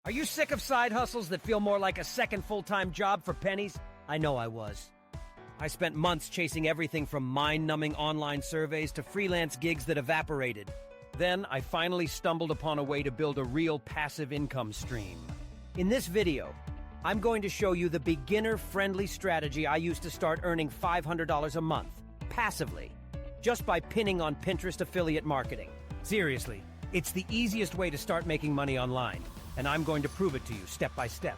Are you sick of side hustles that feel more like a second full-time job for pennies? I know I was. I spent months chasing everything from mind-numbing online surveys to freelance gigs that evaporated. Then I finally stumbled upon a way to build a real passive income stream. In this video, I'm going to show you the beginner-friendly strategy I used to start earning $500 a month, passively, just by pinning on Pinterest affiliate marketing. Seriously, it's the easiest way to start making money online, and I'm going to prove it to you step by step.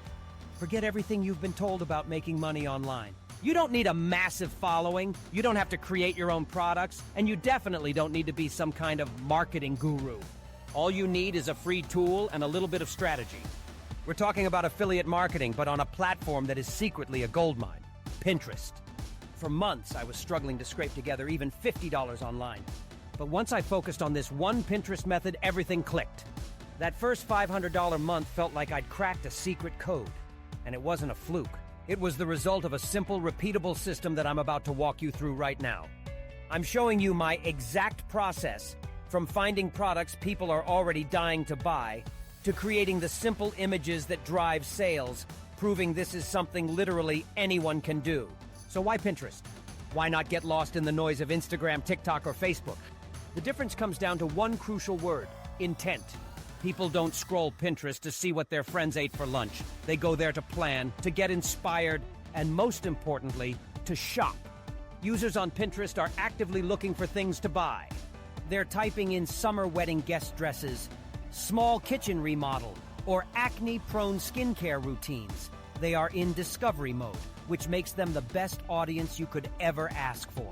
Forget everything you've been told about making money online. You don't need a massive following, you don't have to create your own products, and you definitely don't need to be some kind of marketing guru. All you need is a free tool and a little bit of strategy. We're talking about affiliate marketing, but on a platform that is secretly a goldmine, Pinterest. For months, I was struggling to scrape together even $50 online. But once I focused on this one Pinterest method, everything clicked. That first $500 month felt like I'd cracked a secret code. And it wasn't a fluke. It was the result of a simple, repeatable system that I'm about to walk you through right now. I'm showing you my exact process, from finding products people are already dying to buy, to creating the simple images that drive sales, proving this is something literally anyone can do. So why Pinterest? Why not get lost in the noise of Instagram, TikTok, or Facebook? The difference comes down to one crucial word: intent. People don't scroll Pinterest to see what their friends ate for lunch. They go there to plan, to get inspired, and most importantly, to shop. Users on Pinterest are actively looking for things to buy. They're typing in summer wedding guest dresses, small kitchen remodel, or acne-prone skincare routines. They are in discovery mode, which makes them the best audience you could ever ask for.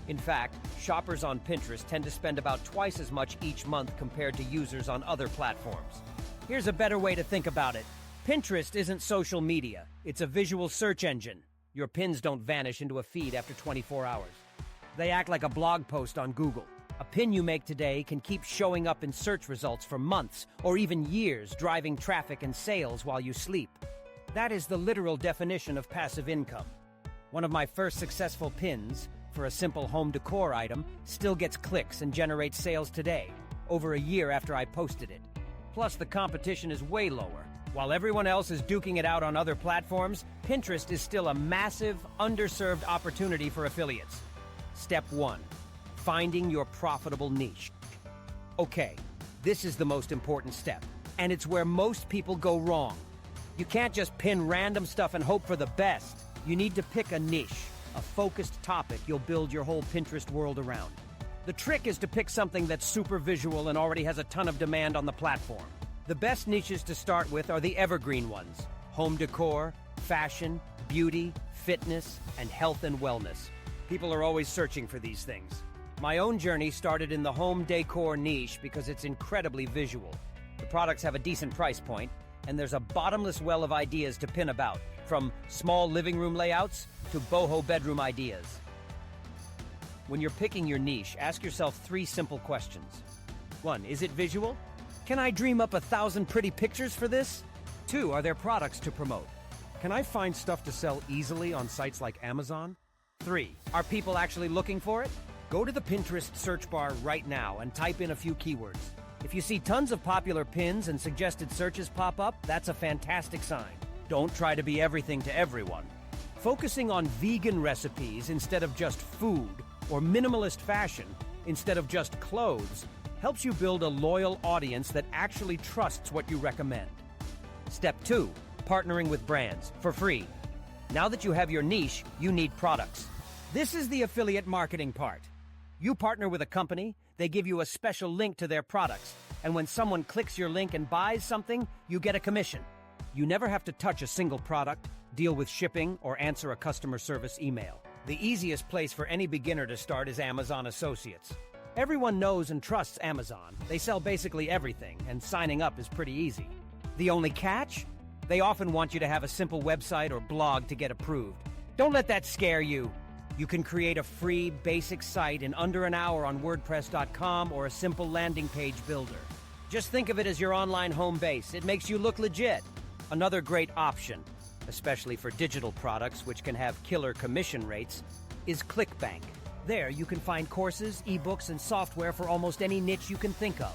In fact, shoppers on Pinterest tend to spend about twice as much each month compared to users on other platforms. Here's a better way to think about it. Pinterest isn't social media, it's a visual search engine. Your pins don't vanish into a feed after 24 hours. They act like a blog post on Google. A pin you make today can keep showing up in search results for months or even years, driving traffic and sales while you sleep. That is the literal definition of passive income. One of my first successful pins, for a simple home decor item, still gets clicks and generates sales today, over a year after I posted it. Plus, the competition is way lower. While everyone else is duking it out on other platforms, Pinterest is still a massive, underserved opportunity for affiliates. Step 1. Finding your profitable niche. Okay, this is the most important step, and it's where most people go wrong. You can't just pin random stuff and hope for the best. You need to pick a niche, a focused topic you'll build your whole Pinterest world around. The trick is to pick something that's super visual and already has a ton of demand on the platform. The best niches to start with are the evergreen ones: home decor, fashion, beauty, fitness, and health and wellness. People are always searching for these things. My own journey started in the home decor niche because it's incredibly visual. The products have a decent price point, and there's a bottomless well of ideas to pin about, from small living room layouts to boho bedroom ideas. When you're picking your niche, ask yourself 3 simple questions. 1. Is it visual? Can I dream up 1,000 pretty pictures for this? 2. Are there products to promote? Can I find stuff to sell easily on sites like Amazon? 3. Are people actually looking for it? Go to the Pinterest search bar right now and type in a few keywords. If you see tons of popular pins and suggested searches pop up, that's a fantastic sign. Don't try to be everything to everyone. Focusing on vegan recipes instead of just food, or minimalist fashion instead of just clothes, helps you build a loyal audience that actually trusts what you recommend. Step 2. Partnering with brands for free. Now that you have your niche, you need products. This is the affiliate marketing part. You partner with a company, they give you a special link to their products, and when someone clicks your link and buys something, you get a commission. You never have to touch a single product, deal with shipping, or answer a customer service email. The easiest place for any beginner to start is Amazon Associates. Everyone knows and trusts Amazon. They sell basically everything, and signing up is pretty easy. The only catch? They often want you to have a simple website or blog to get approved. Don't let that scare you. You can create a free, basic site in under an hour on WordPress.com or a simple landing page builder. Just think of it as your online home base. It makes you look legit. Another great option, especially for digital products which can have killer commission rates, is ClickBank. There you can find courses, ebooks, and software for almost any niche you can think of.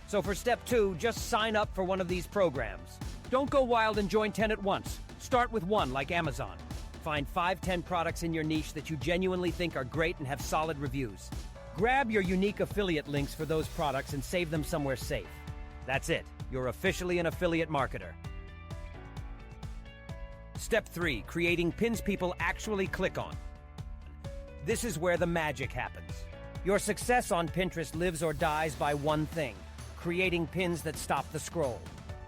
So for step 2, just sign up for one of these programs. Don't go wild and join 10 at once. Start with one, like Amazon. Find 5-10 products in your niche that you genuinely think are great and have solid reviews. Grab your unique affiliate links for those products and save them somewhere safe. That's it. You're officially an affiliate marketer. Step 3. Creating pins people actually click on. This is where the magic happens. Your success on Pinterest lives or dies by one thing: creating pins that stop the scroll.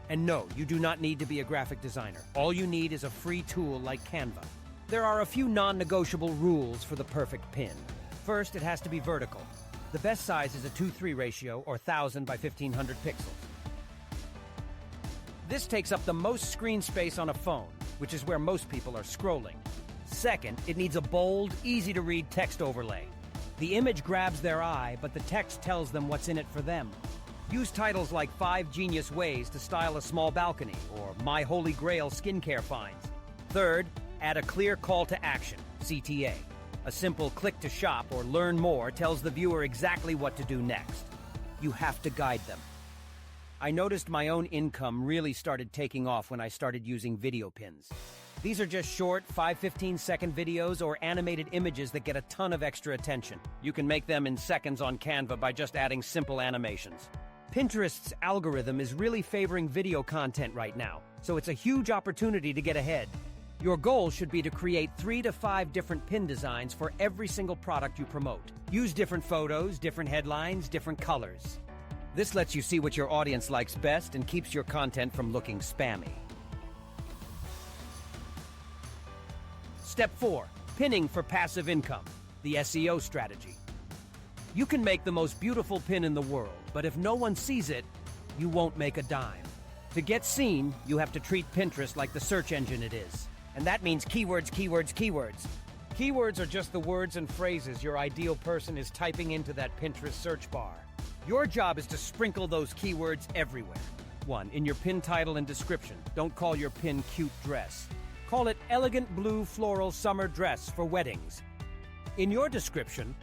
And no, you do not need to be a graphic designer. All you need is a free tool like Canva. There are a few non-negotiable rules for the perfect pin. First, it has to be vertical. The best size is a 2:3 ratio, or 1000 by 1500 pixels. This takes up the most screen space on a phone, which is where most people are scrolling. Second, it needs a bold, easy-to-read text overlay. The image grabs their eye, but the text tells them what's in it for them. Use titles like 5 Genius Ways to Style a Small Balcony, or My Holy Grail Skincare Finds. Third, add a clear call to action, CTA. A simple click to shop or learn more tells the viewer exactly what to do next. You have to guide them. I noticed my own income really started taking off when I started using video pins. These are just short 5-15-second videos or animated images that get a ton of extra attention. You can make them in seconds on Canva by just adding simple animations. Pinterest's algorithm is really favoring video content right now, so it's a huge opportunity to get ahead. Your goal should be to create 3 to 5 different pin designs for every single product you promote. Use different photos, different headlines, different colors. This lets you see what your audience likes best and keeps your content from looking spammy. Step 4. Pinning for passive income, the SEO strategy. You can make the most beautiful pin in the world, but if no one sees it, you won't make a dime. To get seen, you have to treat Pinterest like the search engine it is. And that means keywords, keywords, keywords. Keywords are just the words and phrases your ideal person is typing into that Pinterest search bar. Your job is to sprinkle those keywords everywhere. 1. In your pin title and description. Don't call your pin cute dress. Call it elegant blue floral summer dress for weddings. In your description,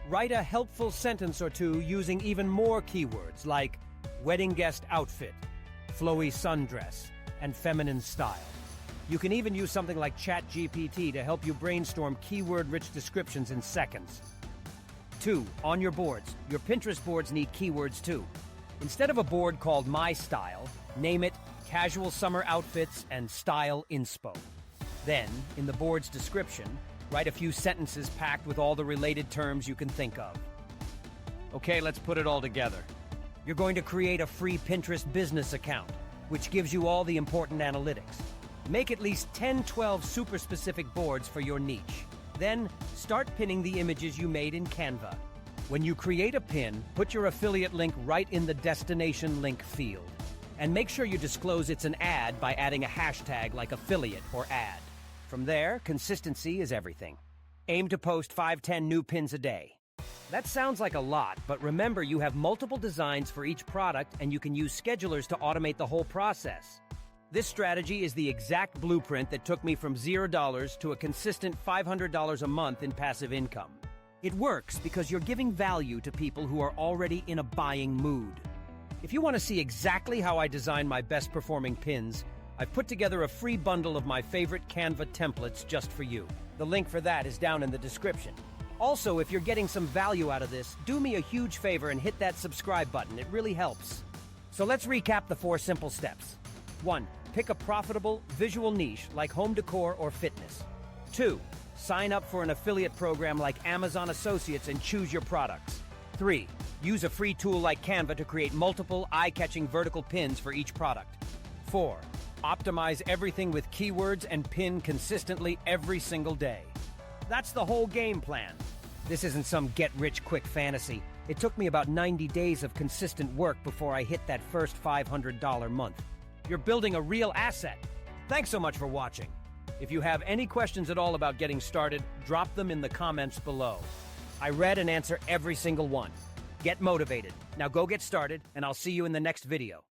write a helpful sentence or two using even more keywords like wedding guest outfit, flowy sundress, and feminine style. You can even use something like ChatGPT to help you brainstorm keyword-rich descriptions in seconds. 2. On your boards. Your Pinterest boards need keywords too. Instead of a board called My Style, name it Casual Summer Outfits and Style Inspo. Then, in the board's description, write a few sentences packed with all the related terms you can think of. Okay, let's put it all together. You're going to create a free Pinterest business account, which gives you all the important analytics. Make at least 10-12 super specific boards for your niche. Then, start pinning the images you made in Canva. When you create a pin, put your affiliate link right in the destination link field. And make sure you disclose it's an ad by adding a hashtag like affiliate or ad. From there, consistency is everything. Aim to post 5-10 new pins a day. That sounds like a lot, but remember you have multiple designs for each product and you can use schedulers to automate the whole process. This strategy is the exact blueprint that took me from $0 to a consistent $500 a month in passive income. It works because you're giving value to people who are already in a buying mood. If you want to see exactly how I design my best performing pins, I've put together a free bundle of my favorite Canva templates just for you. The link for that is down in the description. Also, if you're getting some value out of this, do me a huge favor and hit that subscribe button. It really helps. So let's recap the 4 simple steps. 1. Pick a profitable, visual niche like home decor or fitness. 2. Sign up for an affiliate program like Amazon Associates and choose your products. 3. Use a free tool like Canva to create multiple, eye-catching vertical pins for each product. 4. Optimize everything with keywords and pin consistently every single day. That's the whole game plan. This isn't some get-rich-quick fantasy. It took me about 90 days of consistent work before I hit that first $500 month. You're building a real asset. Thanks so much for watching. If you have any questions at all about getting started, drop them in the comments below. I read and answer every single one. Get motivated. Now go get started, and I'll see you in the next video.